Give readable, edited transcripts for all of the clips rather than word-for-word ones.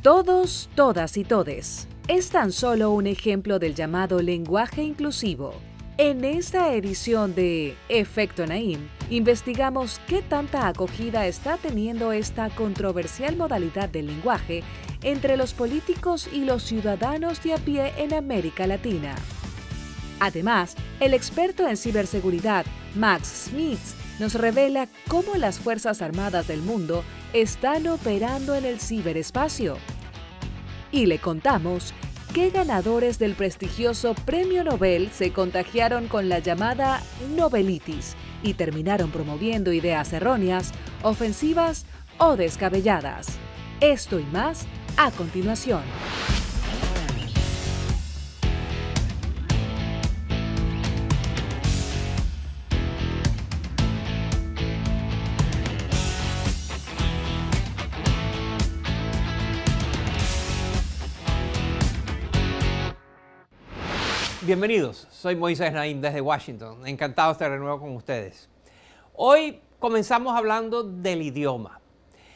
Todos, todas y todes. Es tan solo un ejemplo del llamado lenguaje inclusivo. En esta edición de Efecto Naim, investigamos qué tanta acogida está teniendo esta controversial modalidad del lenguaje entre los políticos y los ciudadanos de a pie en América Latina. Además, el experto en ciberseguridad, Max Schmitz, nos revela cómo las Fuerzas Armadas del mundo están operando en el ciberespacio. Y le contamos qué ganadores del prestigioso Premio Nobel se contagiaron con la llamada Nobelitis y terminaron promoviendo ideas erróneas, ofensivas o descabelladas. Esto y más a continuación. Bienvenidos, soy Moisés Naim desde Washington, encantado de estar de nuevo con ustedes. Hoy comenzamos hablando del idioma.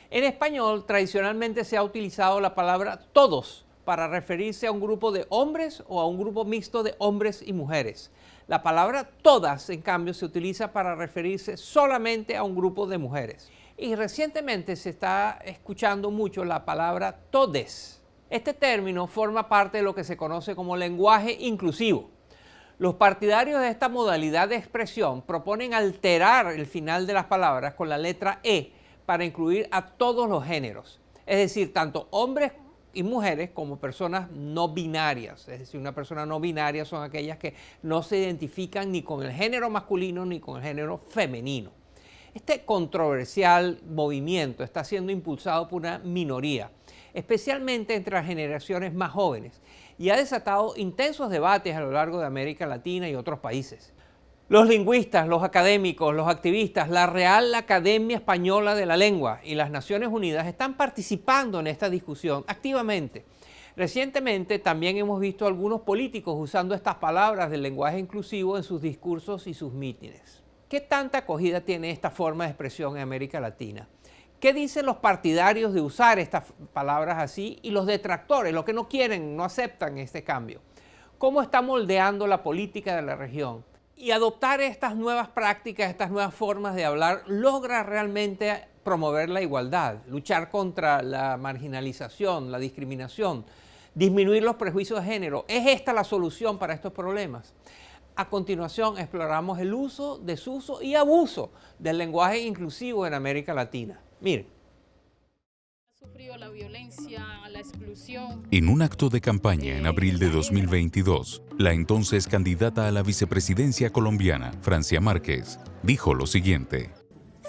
En español tradicionalmente se ha utilizado la palabra todos para referirse a un grupo de hombres o a un grupo mixto de hombres y mujeres. La palabra todas, en cambio, se utiliza para referirse solamente a un grupo de mujeres. Y recientemente se está escuchando mucho la palabra todes. Este término forma parte de lo que se conoce como lenguaje inclusivo. Los partidarios de esta modalidad de expresión proponen alterar el final de las palabras con la letra E para incluir a todos los géneros, es decir, tanto hombres y mujeres como personas no binarias. Es decir, una persona no binaria son aquellas que no se identifican ni con el género masculino ni con el género femenino. Este controversial movimiento está siendo impulsado por una minoría, especialmente entre las generaciones más jóvenes, y ha desatado intensos debates a lo largo de América Latina y otros países. Los lingüistas, los académicos, los activistas, la Real Academia Española de la Lengua y las Naciones Unidas están participando en esta discusión activamente. Recientemente también hemos visto a algunos políticos usando estas palabras del lenguaje inclusivo en sus discursos y sus mítines. ¿Qué tanta acogida tiene esta forma de expresión en América Latina? ¿Qué dicen los partidarios de usar estas palabras así y los detractores, los que no quieren, no aceptan este cambio? ¿Cómo está moldeando la política de la región? Y adoptar estas nuevas prácticas, estas nuevas formas de hablar, logra realmente promover la igualdad, luchar contra la marginalización, la discriminación, disminuir los prejuicios de género. ¿Es esta la solución para estos problemas? A continuación exploramos el uso, desuso y abuso del lenguaje inclusivo en América Latina. Miren. La violencia, la exclusión. En un acto de campaña en abril de 2022, la entonces candidata a la vicepresidencia colombiana, Francia Márquez, dijo lo siguiente.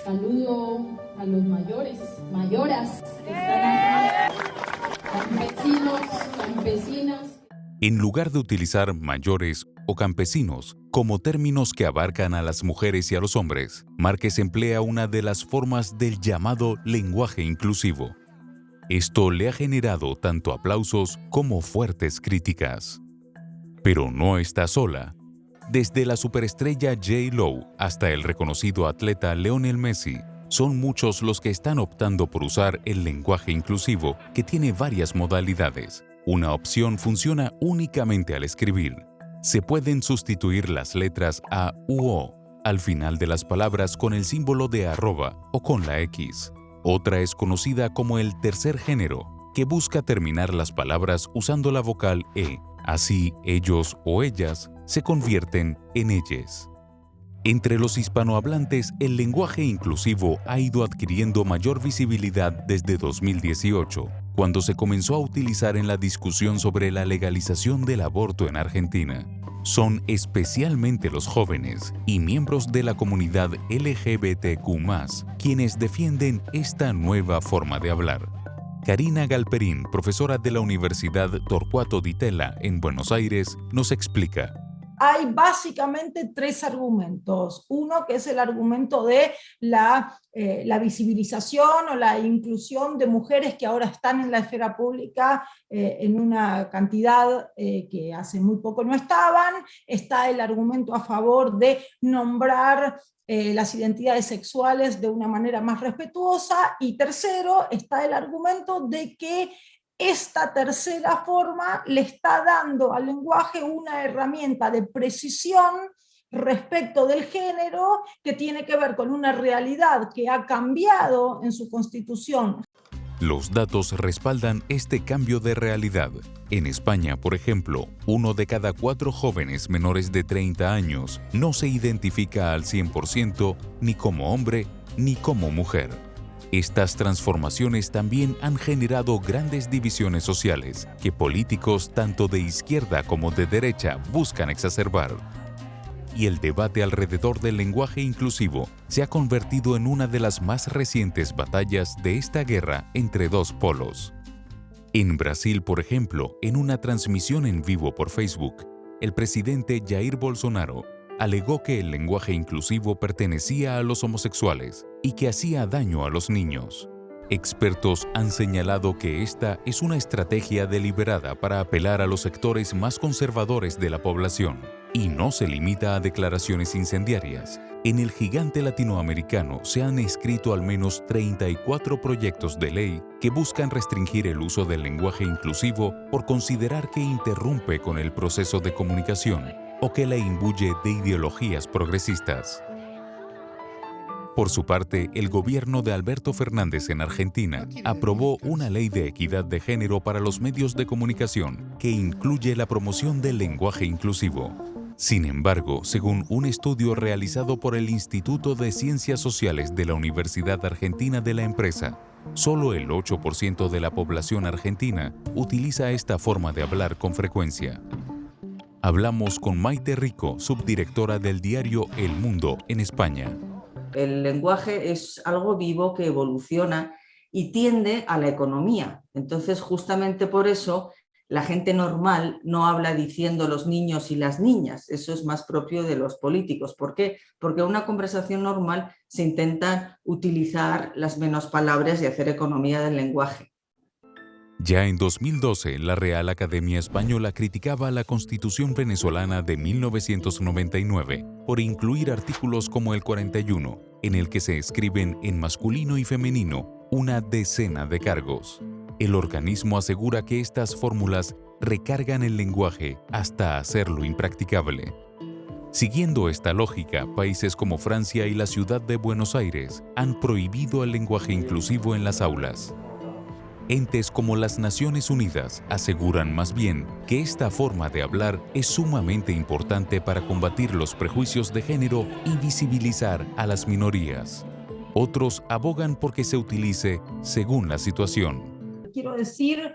Saludo a los mayores, mayoras, que están acá, campesinos, campesinas. En lugar de utilizar mayores o campesinos como términos que abarcan a las mujeres y a los hombres, Márquez emplea una de las formas del llamado lenguaje inclusivo. Esto le ha generado tanto aplausos como fuertes críticas. Pero no está sola. Desde la superestrella J.Lo hasta el reconocido atleta Lionel Messi, son muchos los que están optando por usar el lenguaje inclusivo, que tiene varias modalidades. Una opción funciona únicamente al escribir. Se pueden sustituir las letras A u O al final de las palabras con el símbolo de arroba o con la X. Otra es conocida como el tercer género, que busca terminar las palabras usando la vocal E. Así, ellos o ellas se convierten en ellas. Entre los hispanohablantes, el lenguaje inclusivo ha ido adquiriendo mayor visibilidad desde 2018, cuando se comenzó a utilizar en la discusión sobre la legalización del aborto en Argentina. Son especialmente los jóvenes y miembros de la comunidad LGBTQ+, quienes defienden esta nueva forma de hablar. Karina Galperín, profesora de la Universidad Torcuato Di Tella en Buenos Aires, nos explica. Hay básicamente tres argumentos. Uno que es el argumento de la visibilización o la inclusión de mujeres que ahora están en la esfera pública en una cantidad que hace muy poco no estaban. Está el argumento a favor de nombrar las identidades sexuales de una manera más respetuosa. Y tercero, está el argumento de que esta tercera forma le está dando al lenguaje una herramienta de precisión respecto del género que tiene que ver con una realidad que ha cambiado en su constitución. Los datos respaldan este cambio de realidad. En España, por ejemplo, 1 de cada 4 jóvenes menores de 30 años no se identifica al 100% ni como hombre ni como mujer. Estas transformaciones también han generado grandes divisiones sociales que políticos tanto de izquierda como de derecha buscan exacerbar. Y el debate alrededor del lenguaje inclusivo se ha convertido en una de las más recientes batallas de esta guerra entre dos polos. En Brasil, por ejemplo, en una transmisión en vivo por Facebook, el presidente Jair Bolsonaro alegó que el lenguaje inclusivo pertenecía a los homosexuales y que hacía daño a los niños. Expertos han señalado que esta es una estrategia deliberada para apelar a los sectores más conservadores de la población y no se limita a declaraciones incendiarias. En el gigante latinoamericano se han escrito al menos 34 proyectos de ley que buscan restringir el uso del lenguaje inclusivo por considerar que interrumpe con el proceso de comunicación o que la imbuye de ideologías progresistas. Por su parte, el gobierno de Alberto Fernández en Argentina aprobó una ley de equidad de género para los medios de comunicación que incluye la promoción del lenguaje inclusivo. Sin embargo, según un estudio realizado por el Instituto de Ciencias Sociales de la Universidad Argentina de la Empresa, solo el 8% de la población argentina utiliza esta forma de hablar con frecuencia. Hablamos con Maite Rico, subdirectora del diario El Mundo en España. El lenguaje es algo vivo que evoluciona y tiende a la economía. Entonces, justamente por eso, la gente normal no habla diciendo los niños y las niñas. Eso es más propio de los políticos. ¿Por qué? Porque en una conversación normal se intentan utilizar las menos palabras y hacer economía del lenguaje. Ya en 2012, la Real Academia Española criticaba la Constitución venezolana de 1999 por incluir artículos como el 41, en el que se escriben en masculino y femenino una decena de cargos. El organismo asegura que estas fórmulas recargan el lenguaje hasta hacerlo impracticable. Siguiendo esta lógica, países como Francia y la ciudad de Buenos Aires han prohibido el lenguaje inclusivo en las aulas. Entes como las Naciones Unidas aseguran más bien que esta forma de hablar es sumamente importante para combatir los prejuicios de género y visibilizar a las minorías. Otros abogan porque se utilice según la situación. Quiero decir,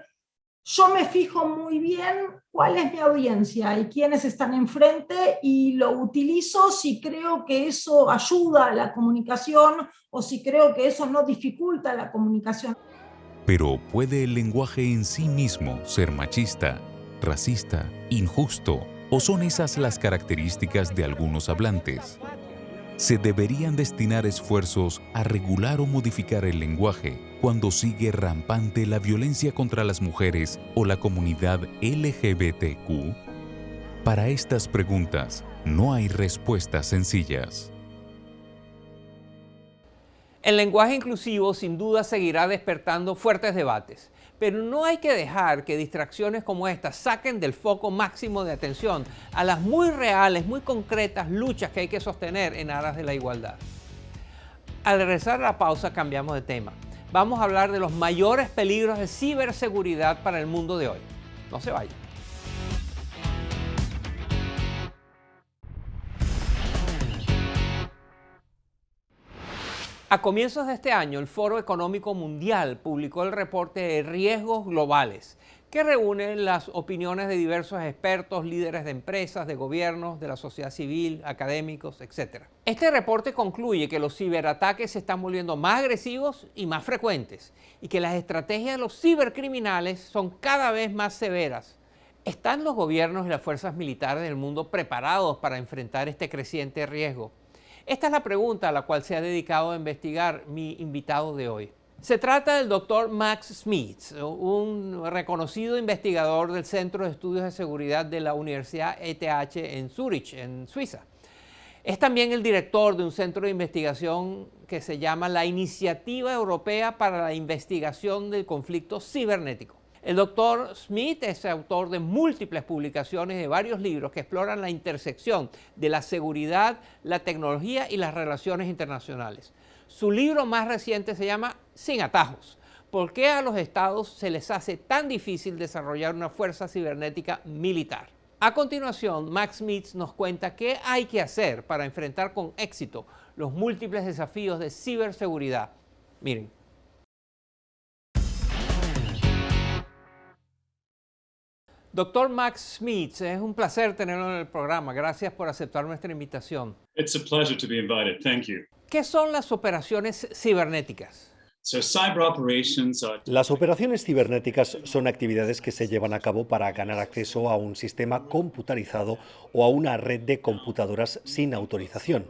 yo me fijo muy bien cuál es mi audiencia y quiénes están enfrente y lo utilizo si creo que eso ayuda a la comunicación o si creo que eso no dificulta la comunicación. Pero ¿puede el lenguaje en sí mismo ser machista, racista, injusto? ¿O son esas las características de algunos hablantes? ¿Se deberían destinar esfuerzos a regular o modificar el lenguaje cuando sigue rampante la violencia contra las mujeres o la comunidad LGBTQ? Para estas preguntas no hay respuestas sencillas. El lenguaje inclusivo sin duda seguirá despertando fuertes debates, pero no hay que dejar que distracciones como estas saquen del foco máximo de atención a las muy reales, muy concretas luchas que hay que sostener en aras de la igualdad. Al regresar a la pausa cambiamos de tema. Vamos a hablar de los mayores peligros de ciberseguridad para el mundo de hoy. No se vayan. A comienzos de este año, el Foro Económico Mundial publicó el reporte de riesgos globales, que reúne las opiniones de diversos expertos, líderes de empresas, de gobiernos, de la sociedad civil, académicos, etc. Este reporte concluye que los ciberataques se están volviendo más agresivos y más frecuentes, y que las estrategias de los cibercriminales son cada vez más severas. ¿Están los gobiernos y las fuerzas militares del mundo preparados para enfrentar este creciente riesgo? Esta es la pregunta a la cual se ha dedicado a investigar mi invitado de hoy. Se trata del Dr. Max Schmitz, un reconocido investigador del Centro de Estudios de Seguridad de la Universidad ETH en Zúrich, en Suiza. Es también el director de un centro de investigación que se llama la Iniciativa Europea para la Investigación del Conflicto Cibernético. El doctor Smith es autor de múltiples publicaciones de varios libros que exploran la intersección de la seguridad, la tecnología y las relaciones internacionales. Su libro más reciente se llama Sin atajos. ¿Por qué a los estados se les hace tan difícil desarrollar una fuerza cibernética militar? A continuación, Max Smith nos cuenta qué hay que hacer para enfrentar con éxito los múltiples desafíos de ciberseguridad. Miren. Doctor Max Smith, es un placer tenerlo en el programa. Gracias por aceptar nuestra invitación. It's a pleasure to be invited. Thank you. ¿Qué son las operaciones cibernéticas? Las operaciones cibernéticas son actividades que se llevan a cabo para ganar acceso a un sistema computarizado o a una red de computadoras sin autorización.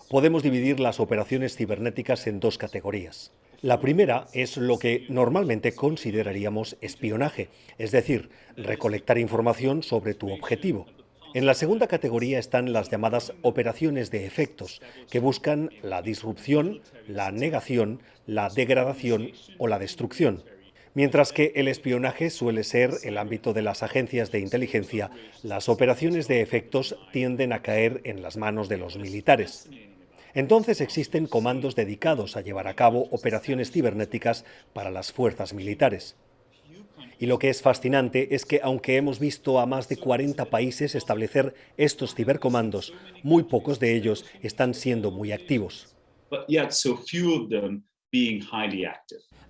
Podemos dividir las operaciones cibernéticas en dos categorías. La primera es lo que normalmente consideraríamos espionaje, es decir, recolectar información sobre tu objetivo. En la segunda categoría están las llamadas operaciones de efectos, que buscan la disrupción, la negación, la degradación o la destrucción. Mientras que el espionaje suele ser el ámbito de las agencias de inteligencia, las operaciones de efectos tienden a caer en las manos de los militares. Entonces existen comandos dedicados a llevar a cabo operaciones cibernéticas para las fuerzas militares. Y lo que es fascinante es que, aunque hemos visto a más de 40 países establecer estos cibercomandos, muy pocos de ellos están siendo muy activos.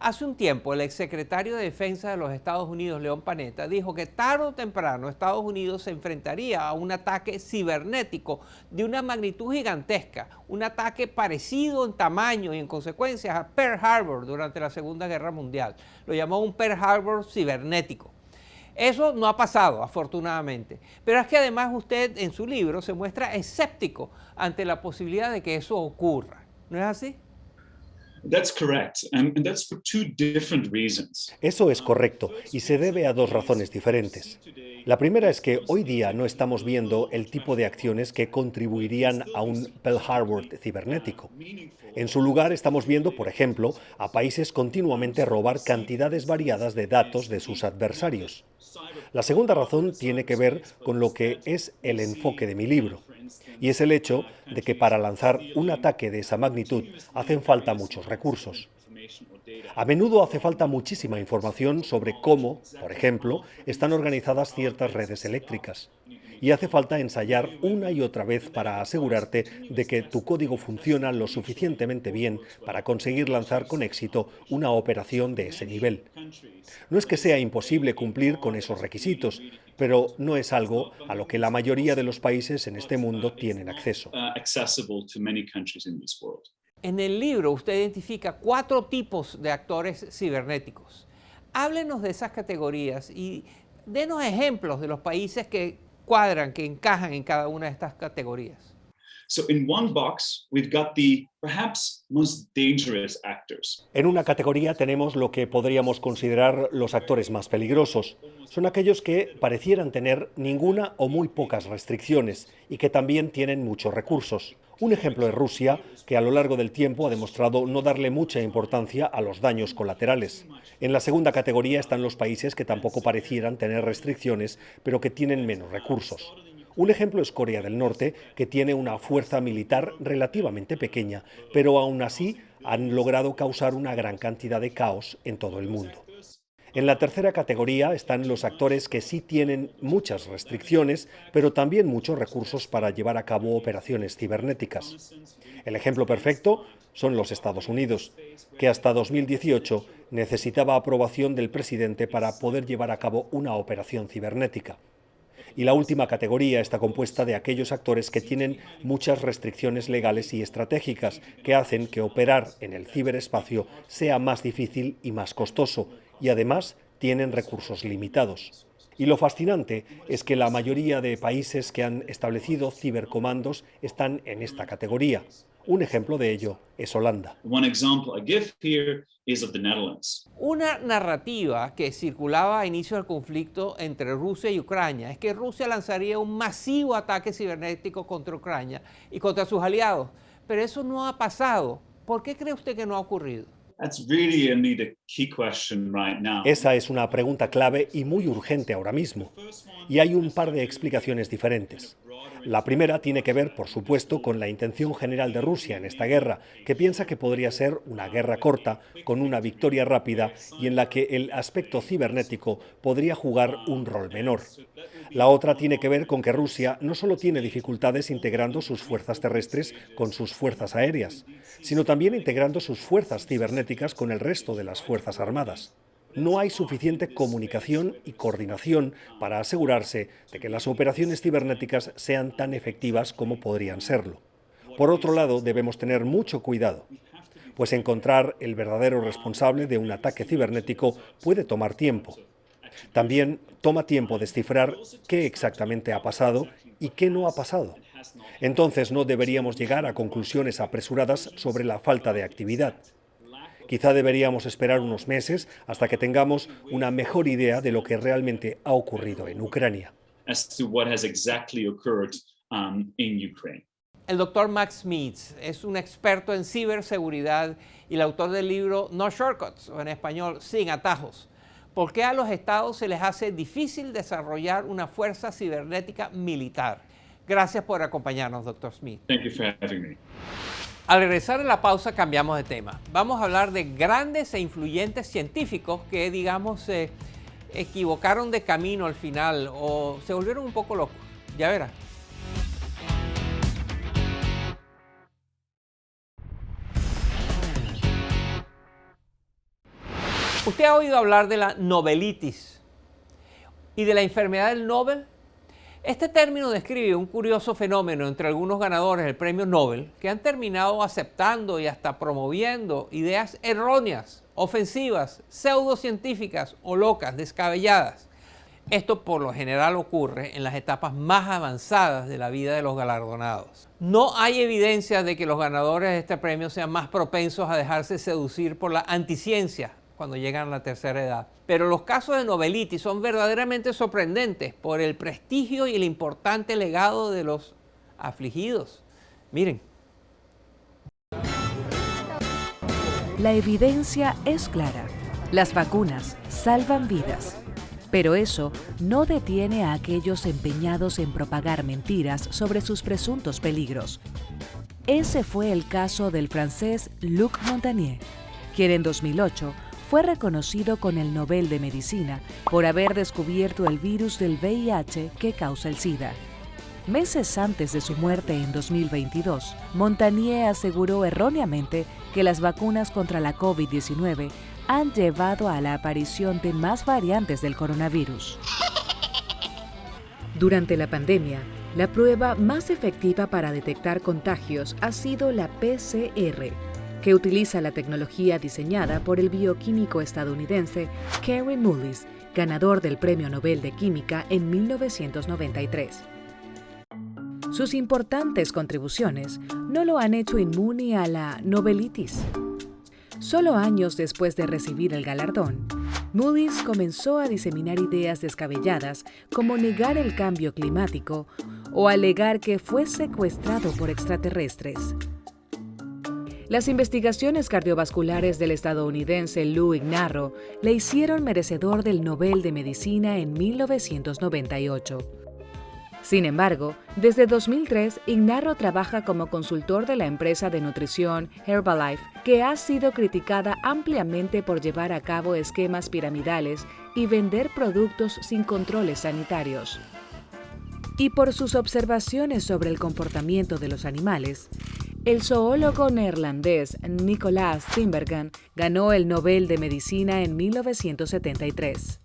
Hace un tiempo, el exsecretario de Defensa de los Estados Unidos, Leon Panetta, dijo que tarde o temprano Estados Unidos se enfrentaría a un ataque cibernético de una magnitud gigantesca, un ataque parecido en tamaño y en consecuencias a Pearl Harbor durante la Segunda Guerra Mundial. Lo llamó un Pearl Harbor cibernético. Eso no ha pasado, afortunadamente. Pero es que además usted en su libro se muestra escéptico ante la posibilidad de que eso ocurra. ¿No es así? Eso es correcto y se debe a dos razones diferentes. La primera es que hoy día no estamos viendo el tipo de acciones que contribuirían a un Pearl Harbor cibernético. En su lugar estamos viendo, por ejemplo, a países continuamente robar cantidades variadas de datos de sus adversarios. La segunda razón tiene que ver con lo que es el enfoque de mi libro. Y es el hecho de que para lanzar un ataque de esa magnitud hacen falta muchos recursos. A menudo hace falta muchísima información sobre cómo, por ejemplo, están organizadas ciertas redes eléctricas. Y hace falta ensayar una y otra vez para asegurarte de que tu código funciona lo suficientemente bien para conseguir lanzar con éxito una operación de ese nivel. No es que sea imposible cumplir con esos requisitos, pero no es algo a lo que la mayoría de los países en este mundo tienen acceso. En el libro usted identifica 4 tipos de actores cibernéticos. Háblenos de esas categorías y denos ejemplos de los países que cuadran, que encajan en cada una de estas categorías. En una categoría tenemos lo que podríamos considerar los actores más peligrosos. Son aquellos que parecieran tener ninguna o muy pocas restricciones y que también tienen muchos recursos. Un ejemplo es Rusia, que a lo largo del tiempo ha demostrado no darle mucha importancia a los daños colaterales. En la segunda categoría están los países que tampoco parecieran tener restricciones, pero que tienen menos recursos. Un ejemplo es Corea del Norte, que tiene una fuerza militar relativamente pequeña, pero aún así han logrado causar una gran cantidad de caos en todo el mundo. En la tercera categoría están los actores que sí tienen muchas restricciones, pero también muchos recursos para llevar a cabo operaciones cibernéticas. El ejemplo perfecto son los Estados Unidos, que hasta 2018 necesitaba aprobación del presidente para poder llevar a cabo una operación cibernética. Y la última categoría está compuesta de aquellos actores que tienen muchas restricciones legales y estratégicas que hacen que operar en el ciberespacio sea más difícil y más costoso, y además tienen recursos limitados. Y lo fascinante es que la mayoría de países que han establecido cibercomandos están en esta categoría. Un ejemplo de ello es Holanda. Una narrativa que circulaba a inicio del conflicto entre Rusia y Ucrania es que Rusia lanzaría un masivo ataque cibernético contra Ucrania y contra sus aliados. Pero eso no ha pasado. ¿Por qué cree usted que no ha ocurrido? That's really indeed a key question right now. Esa es una pregunta clave y muy urgente ahora mismo. Y hay un par de explicaciones diferentes. La primera tiene que ver, por supuesto, con la intención general de Rusia en esta guerra, que piensa que podría ser una guerra corta, con una victoria rápida y en la que el aspecto cibernético podría jugar un rol menor. La otra tiene que ver con que Rusia no solo tiene dificultades integrando sus fuerzas terrestres con sus fuerzas aéreas, sino también integrando sus fuerzas cibernéticas con el resto de las fuerzas armadas. No hay suficiente comunicación y coordinación para asegurarse de que las operaciones cibernéticas sean tan efectivas como podrían serlo. Por otro lado, debemos tener mucho cuidado, pues encontrar el verdadero responsable de un ataque cibernético puede tomar tiempo. También toma tiempo descifrar qué exactamente ha pasado y qué no ha pasado. Entonces no deberíamos llegar a conclusiones apresuradas sobre la falta de actividad. Quizá deberíamos esperar unos meses hasta que tengamos una mejor idea de lo que realmente ha ocurrido en Ucrania. El doctor Max Smith es un experto en ciberseguridad y el autor del libro No Shortcuts, o en español, Sin Atajos. ¿Por qué a los estados se les hace difícil desarrollar una fuerza cibernética militar? Gracias por acompañarnos, doctor Smith. Thank you for having me. Al regresar de la pausa cambiamos de tema. Vamos a hablar de grandes e influyentes científicos que, digamos, se equivocaron de camino al final o se volvieron un poco locos. Ya verá. ¿Usted ha oído hablar de la Nobelitis y de la enfermedad del Nobel? Este término describe un curioso fenómeno entre algunos ganadores del premio Nobel que han terminado aceptando y hasta promoviendo ideas erróneas, ofensivas, pseudocientíficas o locas, descabelladas. Esto por lo general ocurre en las etapas más avanzadas de la vida de los galardonados. No hay evidencia de que los ganadores de este premio sean más propensos a dejarse seducir por la anticiencia cuando llegan a la tercera edad. Pero los casos de Nobelitis son verdaderamente sorprendentes por el prestigio y el importante legado de los afligidos. Miren. La evidencia es clara. Las vacunas salvan vidas. Pero eso no detiene a aquellos empeñados en propagar mentiras sobre sus presuntos peligros. Ese fue el caso del francés Luc Montagnier, quien en 2008 fue reconocido con el Nobel de Medicina por haber descubierto el virus del VIH que causa el SIDA. Meses antes de su muerte en 2022, Montagnier aseguró erróneamente que las vacunas contra la COVID-19 han llevado a la aparición de más variantes del coronavirus. Durante la pandemia, la prueba más efectiva para detectar contagios ha sido la PCR, que utiliza la tecnología diseñada por el bioquímico estadounidense Kary Mullis, ganador del Premio Nobel de Química en 1993. Sus importantes contribuciones no lo han hecho inmune a la Nobelitis. Solo años después de recibir el galardón, Mullis comenzó a diseminar ideas descabelladas como negar el cambio climático o alegar que fue secuestrado por extraterrestres. Las investigaciones cardiovasculares del estadounidense Lou Ignarro le hicieron merecedor del Nobel de Medicina en 1998. Sin embargo, desde 2003, Ignarro trabaja como consultor de la empresa de nutrición Herbalife, que ha sido criticada ampliamente por llevar a cabo esquemas piramidales y vender productos sin controles sanitarios. Y por sus observaciones sobre el comportamiento de los animales, el zoólogo neerlandés Nicolaas Tinbergen ganó el Nobel de Medicina en 1973.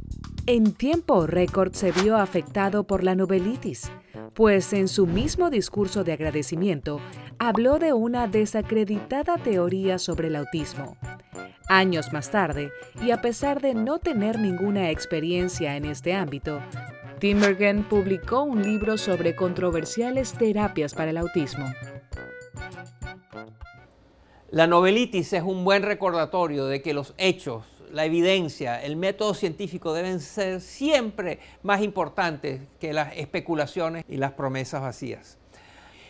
En tiempo récord se vio afectado por la Nobelitis, pues en su mismo discurso de agradecimiento habló de una desacreditada teoría sobre el autismo. Años más tarde, y a pesar de no tener ninguna experiencia en este ámbito, Tinbergen publicó un libro sobre controversiales terapias para el autismo. La Nobelitis es un buen recordatorio de que los hechos, la evidencia, el método científico deben ser siempre más importantes que las especulaciones y las promesas vacías.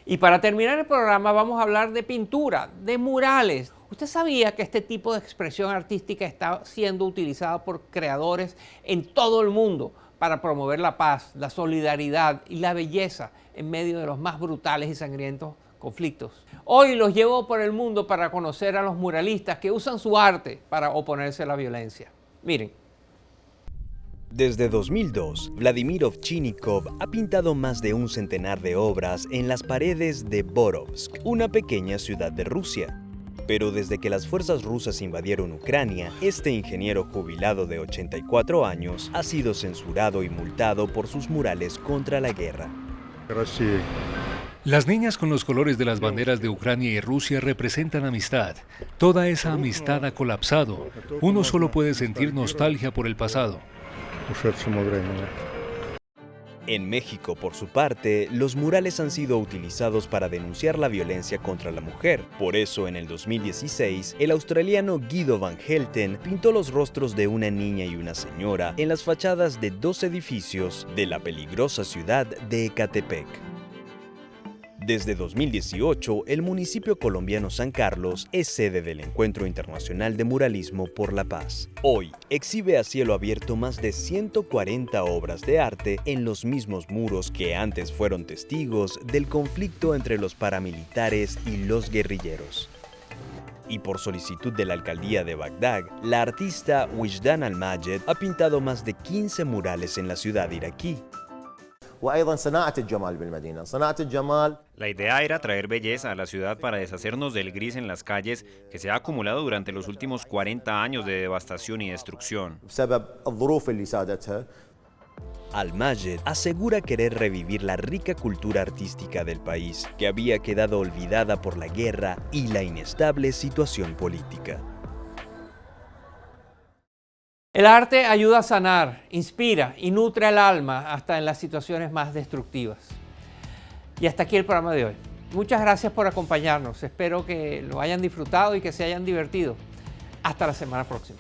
Y para terminar el programa vamos a hablar de pintura, de murales. ¿Usted sabía que este tipo de expresión artística está siendo utilizada por creadores en todo el mundo para promover la paz, la solidaridad y la belleza en medio de los más brutales y sangrientos conflictos? Hoy los llevo por el mundo para conocer a los muralistas que usan su arte para oponerse a la violencia. Miren. Desde 2002, Vladimir Ovchinnikov ha pintado más de un centenar de obras en las paredes de Borovsk, una pequeña ciudad de Rusia. Pero desde que las fuerzas rusas invadieron Ucrania, este ingeniero jubilado de 84 años ha sido censurado y multado por sus murales contra la guerra. Las niñas con los colores de las banderas de Ucrania y Rusia representan amistad. Toda esa amistad ha colapsado. Uno solo puede sentir nostalgia por el pasado. En México, por su parte, los murales han sido utilizados para denunciar la violencia contra la mujer. Por eso, en el 2016, el australiano Guido Van Helten pintó los rostros de una niña y una señora en las fachadas de 2 edificios de la peligrosa ciudad de Ecatepec. Desde 2018, el municipio colombiano San Carlos es sede del Encuentro Internacional de Muralismo por la Paz. Hoy, exhibe a cielo abierto más de 140 obras de arte en los mismos muros que antes fueron testigos del conflicto entre los paramilitares y los guerrilleros. Y por solicitud de la alcaldía de Bagdad, la artista Wijdan Al-Majed ha pintado más de 15 murales en la ciudad iraquí. La idea era traer belleza a la ciudad para deshacernos del gris en las calles que se ha acumulado durante los últimos 40 años de devastación y destrucción. Al-Majed asegura querer revivir la rica cultura artística del país, que había quedado olvidada por la guerra y la inestable situación política. El arte ayuda a sanar, inspira y nutre al alma hasta en las situaciones más destructivas. Y hasta aquí el programa de hoy. Muchas gracias por acompañarnos. Espero que lo hayan disfrutado y que se hayan divertido. Hasta la semana próxima.